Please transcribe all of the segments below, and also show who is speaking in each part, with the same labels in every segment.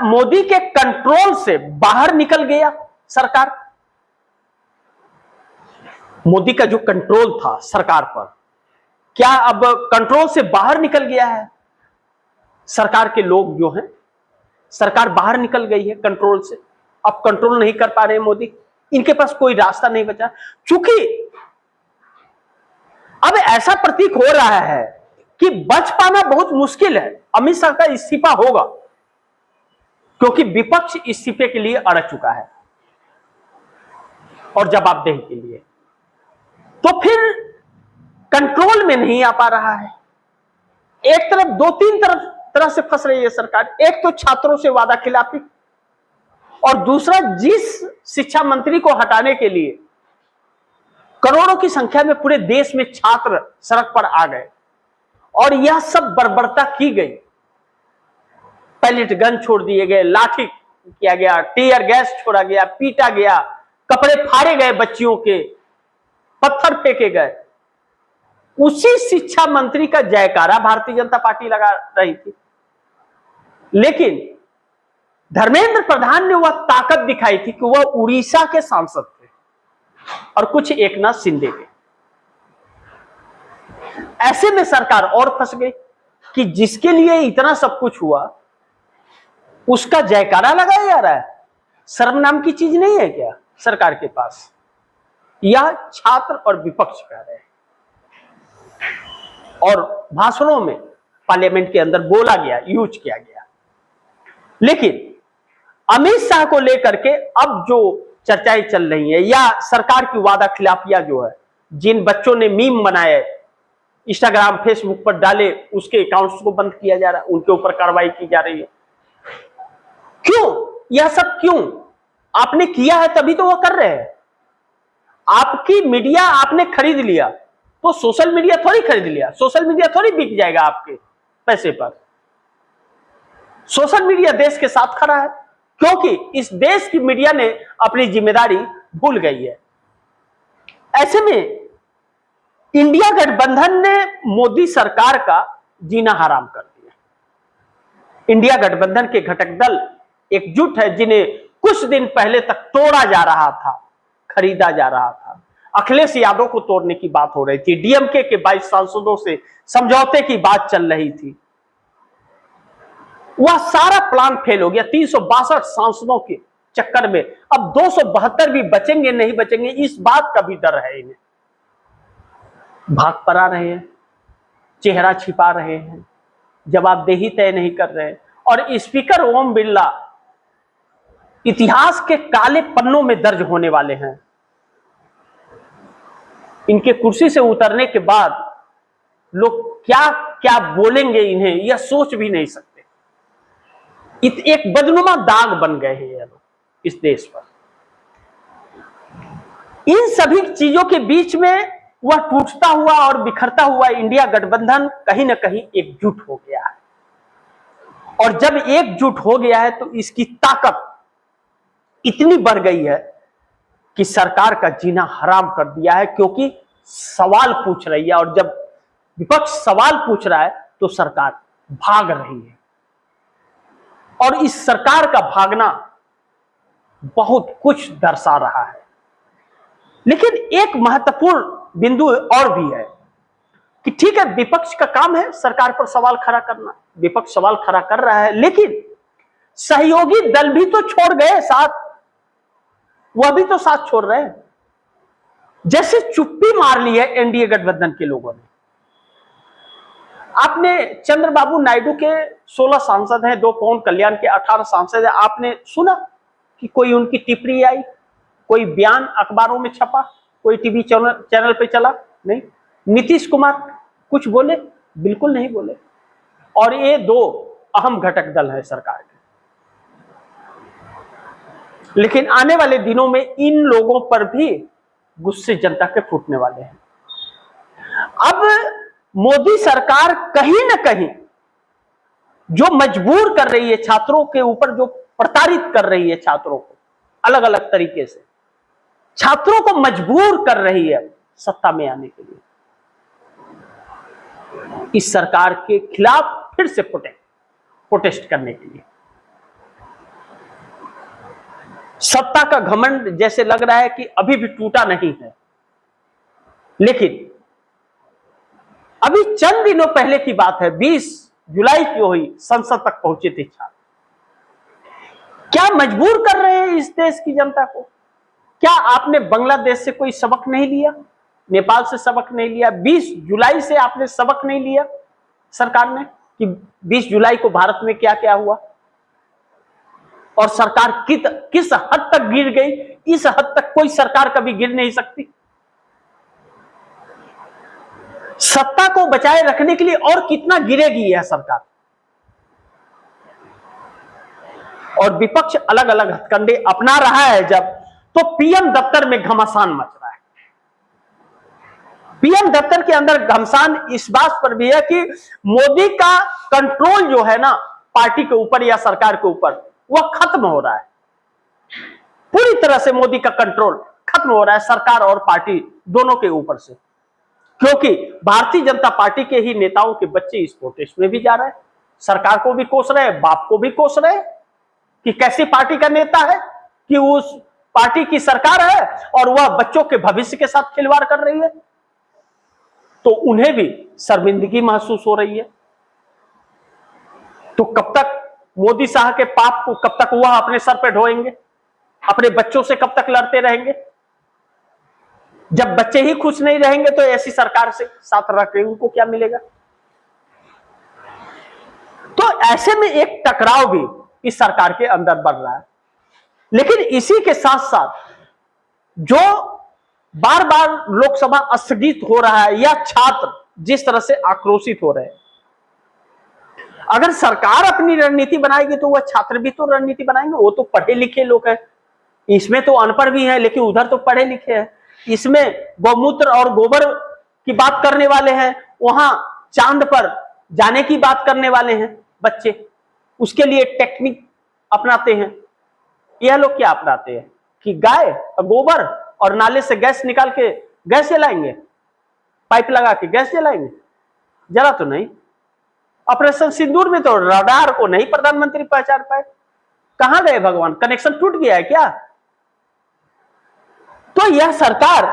Speaker 1: मोदी के कंट्रोल से बाहर निकल गया सरकार? मोदी का जो कंट्रोल था सरकार पर, क्या अब कंट्रोल से बाहर निकल गया है? सरकार के लोग जो हैं, सरकार बाहर निकल गई है कंट्रोल से, अब कंट्रोल नहीं कर पा रहे मोदी, इनके पास कोई रास्ता नहीं बचा। चूंकि अब ऐसा प्रतीक हो रहा है कि बच पाना बहुत मुश्किल है, अमित शाह का इस्तीफा होगा, क्योंकि विपक्ष इस्तीफे के लिए अड़ चुका है और जवाबदेही के लिए, तो फिर कंट्रोल में नहीं आ पा रहा है। एक तरफ, दो तीन तरह से फंस रही है सरकार। एक तो छात्रों से वादा खिलाफी, और दूसरा जिस शिक्षा मंत्री को हटाने के लिए करोड़ों की संख्या में पूरे देश में छात्र सड़क पर आ गए और यह सब बर्बरता की गई, पैलेट गन छोड़ दिए गए, लाठी किया गया, टीयर गैस छोड़ा गया, पीटा गया, कपड़े फाड़े गए बच्चियों के, पत्थर फेंके गए, उसी शिक्षा मंत्री का जयकारा भारतीय जनता पार्टी लगा रही थी। लेकिन धर्मेंद्र प्रधान ने वह ताकत दिखाई थी कि वह उड़ीसा के सांसद थे और कुछ एकनाथ शिंदे के। ऐसे में सरकार और फंस गई कि जिसके लिए इतना सब कुछ हुआ उसका जयकारा लगाया जा रहा है। शर्म नाम की चीज नहीं है क्या सरकार के पास? यह छात्र और विपक्ष कह रहे हैं और भाषणों में पार्लियामेंट के अंदर बोला गया, यूज किया गया। लेकिन अमित शाह को लेकर के अब जो चर्चाएं चल रही हैं या सरकार की वादा खिलाफियां जो है, जिन बच्चों ने मीम बनाए, इंस्टाग्राम फेसबुक पर डाले, उसके अकाउंट्स को बंद किया जा रहा है, उनके ऊपर कार्रवाई की जा रही है। क्यों? यह सब क्यों? आपने किया है तभी तो वह कर रहे हैं। आपकी मीडिया आपने खरीद लिया तो सोशल मीडिया थोड़ी खरीद लिया, सोशल मीडिया थोड़ी बिक जाएगा आपके पैसे पर। सोशल मीडिया देश के साथ खड़ा है क्योंकि इस देश की मीडिया ने अपनी जिम्मेदारी भूल गई है। ऐसे में इंडिया गठबंधन ने मोदी सरकार का जीना हराम कर दिया। इंडिया गठबंधन के घटक दल एकजुट है, जिन्हें कुछ दिन पहले तक तोड़ा जा रहा था, खरीदा जा रहा था। अखिलेश यादव को तोड़ने की बात हो रही थी, डीएमके के 22 सांसदों से समझौते की बात चल रही थी। वह सारा प्लान फेल हो गया। 362 सांसदों के चक्कर में अब 272 भी बचेंगे नहीं बचेंगे, इस बात का भी डर है इन्हें। भाग पर आ रहे हैं, चेहरा छिपा रहे हैं, जवाबदेही तय नहीं कर रहे हैं। और स्पीकर ओम बिरला इतिहास के काले पन्नों में दर्ज होने वाले हैं। इनके कुर्सी से उतरने के बाद लोग क्या क्या बोलेंगे इन्हें, यह सोच भी नहीं सकते। एक बदनुमा दाग बन गए हैं ये लोग इस देश पर। इन सभी चीजों के बीच में वह टूटता हुआ और बिखरता हुआ इंडिया गठबंधन कहीं ना कहीं एकजुट हो गया है। और जब एकजुट हो गया है तो इसकी ताकत इतनी बढ़ गई है कि सरकार का जीना हराम कर दिया है, क्योंकि सवाल पूछ रही है। और जब विपक्ष सवाल पूछ रहा है तो सरकार भाग रही है। और इस सरकार का भागना बहुत कुछ दर्शा रहा है। लेकिन एक महत्वपूर्ण बिंदु और भी है कि ठीक है, विपक्ष का काम है सरकार पर सवाल खड़ा करना, विपक्ष सवाल खड़ा कर रहा है, लेकिन सहयोगी दल भी तो छोड़ गए साथ, वह भी तो साथ छोड़ रहे हैं। जैसे चुप्पी मार ली है एनडीए गठबंधन के लोगों ने। आपने चंद्रबाबू नायडू के 16 सांसद हैं, 2 पवन कल्याण के 18 सांसद हैं, आपने सुना कि कोई उनकी टिप्पणी आई, कोई बयान अखबारों में छपा, कोई टीवी चैनल पे चला? नहीं। नीतीश कुमार कुछ बोले? बिल्कुल नहीं बोले। और ये 2 अहम घटक दल है सरकार के। लेकिन आने वाले दिनों में इन लोगों पर भी गुस्से जनता के फूटने वाले हैं। अब मोदी सरकार कहीं ना कहीं जो मजबूर कर रही है छात्रों के ऊपर, जो प्रताड़ित कर रही है छात्रों को अलग अलग तरीके से, छात्रों को मजबूर कर रही है सत्ता में आने के लिए, इस सरकार के खिलाफ फिर से प्रोटेस्ट करने के लिए। सत्ता का घमंड जैसे लग रहा है कि अभी भी टूटा नहीं है। लेकिन अभी चंद दिनों पहले की बात है, 20 जुलाई की हुई, संसद तक पहुंचे थे छात्र। क्या मजबूर कर रहे हैं इस देश की जनता को? क्या आपने बांग्लादेश से कोई सबक नहीं लिया? नेपाल से सबक नहीं लिया? 20 जुलाई से आपने सबक नहीं लिया सरकार ने कि 20 जुलाई को भारत में क्या क्या हुआ और सरकार किस हद तक गिर गई? इस हद तक कोई सरकार कभी गिर नहीं सकती। सत्ता को बचाए रखने के लिए और कितना गिरेगी यह सरकार। और विपक्ष अलग अलग हथकंडे अपना रहा है जब, तो पीएम दफ्तर में घमासान मच रहा है। पीएम दफ्तर के अंदर घमासान इस बात पर भी है कि मोदी का कंट्रोल जो है ना पार्टी के ऊपर या सरकार के ऊपर, वह खत्म हो रहा है। पूरी तरह से मोदी का कंट्रोल खत्म हो रहा है सरकार और पार्टी दोनों के ऊपर से, क्योंकि भारतीय जनता पार्टी के ही नेताओं के बच्चे इस प्रोटेस्ट में भी जा रहे हैं, सरकार को भी कोस रहे हैं, बाप को भी कोस रहे हैं कि कैसी पार्टी का नेता है कि उस पार्टी की सरकार है और वह बच्चों के भविष्य के साथ खिलवाड़ कर रही है। तो उन्हें भी शर्मिंदगी महसूस हो रही है। तो कब तक मोदी साहब के पाप को कब तक वह अपने सर पे ढोएंगे? अपने बच्चों से कब तक लड़ते रहेंगे? जब बच्चे ही खुश नहीं रहेंगे तो ऐसी सरकार से साथ रख के उनको क्या मिलेगा? तो ऐसे में एक टकराव भी इस सरकार के अंदर बढ़ रहा है। लेकिन इसी के साथ साथ जो बार बार लोकसभा स्थगित हो रहा है या छात्र जिस तरह से आक्रोशित हो रहे हैं, अगर सरकार अपनी रणनीति बनाएगी तो वह छात्र भी तो रणनीति बनाएंगे। वो तो पढ़े लिखे लोग हैं, इसमें तो अनपढ़ भी हैं लेकिन उधर तो पढ़े लिखे हैं। इसमें गौमूत्र और गोबर की बात करने वाले हैं, वहां चांद पर जाने की बात करने वाले हैं बच्चे, उसके लिए टेक्निक अपनाते हैं। यह लोग क्या अपनाते हैं कि गाय गोबर और नाले से गैस निकाल के गैस जलाएंगे, पाइप लगा के गैस जलाएंगे? जला तो नहीं। ऑपरेशन सिंदूर में तो रडार को नहीं प्रधानमंत्री पहचान पाए। कहां गए भगवान? कनेक्शन टूट गया है क्या? तो यह सरकार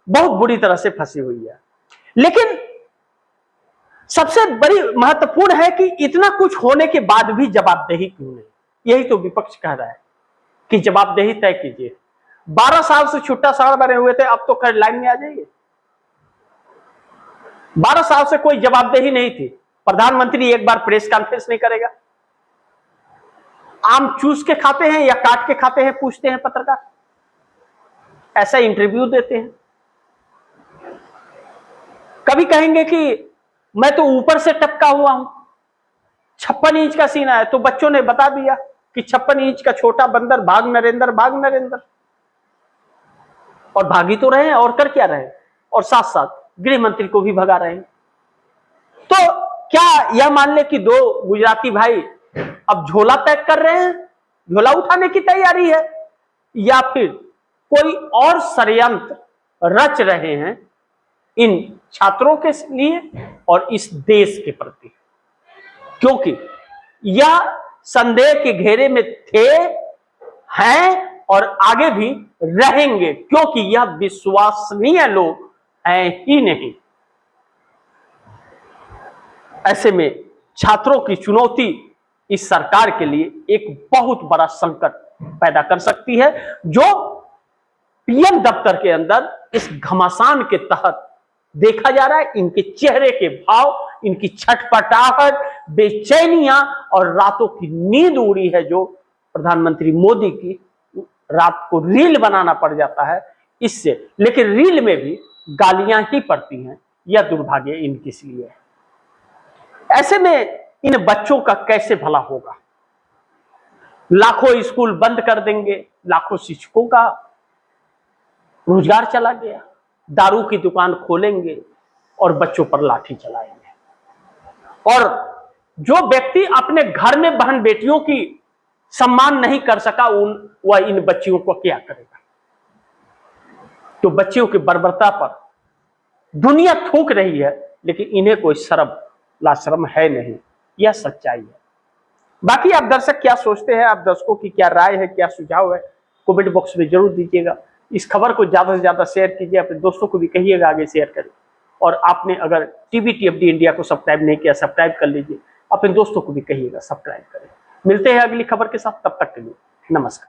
Speaker 1: बहुत बुरी तरह से फंसी हुई है। लेकिन सबसे बड़ी महत्वपूर्ण है कि इतना कुछ होने के बाद भी जवाबदेही क्यों नहीं? यही तो विपक्ष कह रहा है कि जवाबदेही तय कीजिए। 12 साल से छुट्टा साड़ बने हुए थे, अब तो खैर लाइन में आ जाइए। 12 साल से कोई जवाबदेही नहीं थी। प्रधानमंत्री एक बार प्रेस कॉन्फ्रेंस नहीं करेगा। आम चूस के खाते हैं या काट के खाते हैं, पूछते हैं पत्रकार, ऐसा इंटरव्यू देते हैं। कभी कहेंगे कि मैं तो ऊपर से टपका हुआ हूं, 56 इंच का सीना है, तो बच्चों ने बता दिया कि 56 इंच का छोटा बंदर भाग नरेंद्र, भाग नरेंद्र। और भागी तो रहे हैं और कर क्या रहे हैं, और साथ साथ गृह मंत्री को भी भगा रहे हैं। तो क्या यह मान ले कि 2 गुजराती भाई अब झोला पैक कर रहे हैं, झोला उठाने की तैयारी है, या फिर कोई और षड्यंत्र रच रहे हैं इन छात्रों के लिए और इस देश के प्रति? क्योंकि यह संदेह के घेरे में थे, हैं और आगे भी रहेंगे, क्योंकि यह विश्वसनीय लोग हैं ही नहीं। ऐसे में छात्रों की चुनौती इस सरकार के लिए एक बहुत बड़ा संकट पैदा कर सकती है, जो पीएम दफ्तर के अंदर इस घमासान के तहत देखा जा रहा है। इनके चेहरे के भाव, इनकी छटपटाहट, बेचैनियां और रातों की नींद उड़ी है जो प्रधानमंत्री मोदी की रात को रील बनाना पड़ जाता है इससे। लेकिन रील में भी गालियां ही पड़ती हैं, यह दुर्भाग्य इनके लिए है। ऐसे में इन बच्चों का कैसे भला होगा? लाखों स्कूल बंद कर देंगे, लाखों शिक्षकों का रोजगार चला गया, दारू की दुकान खोलेंगे और बच्चों पर लाठी चलाएंगे। और जो व्यक्ति अपने घर में बहन बेटियों की सम्मान नहीं कर सका, वह इन बच्चियों को क्या करेगा? तो बच्चियों की बर्बरता पर दुनिया थूक रही है, लेकिन इन्हें कोई शर्म लाशर्म है नहीं, यह सच्चाई है। बाकी आप दर्शक क्या सोचते हैं, आप दर्शकों की क्या राय है, क्या सुझाव है, कमेंट बॉक्स में जरूर दीजिएगा। इस खबर को ज्यादा से ज्यादा शेयर कीजिए, अपने दोस्तों को भी कहिएगा आगे शेयर करें। और आपने अगर टीबीटीएफडी इंडिया को सब्सक्राइब नहीं किया, सब्सक्राइब कर लीजिए, अपने दोस्तों को भी कहिएगा सब्सक्राइब करें। मिलते हैं अगली खबर के साथ, तब तक के लिए नमस्कार।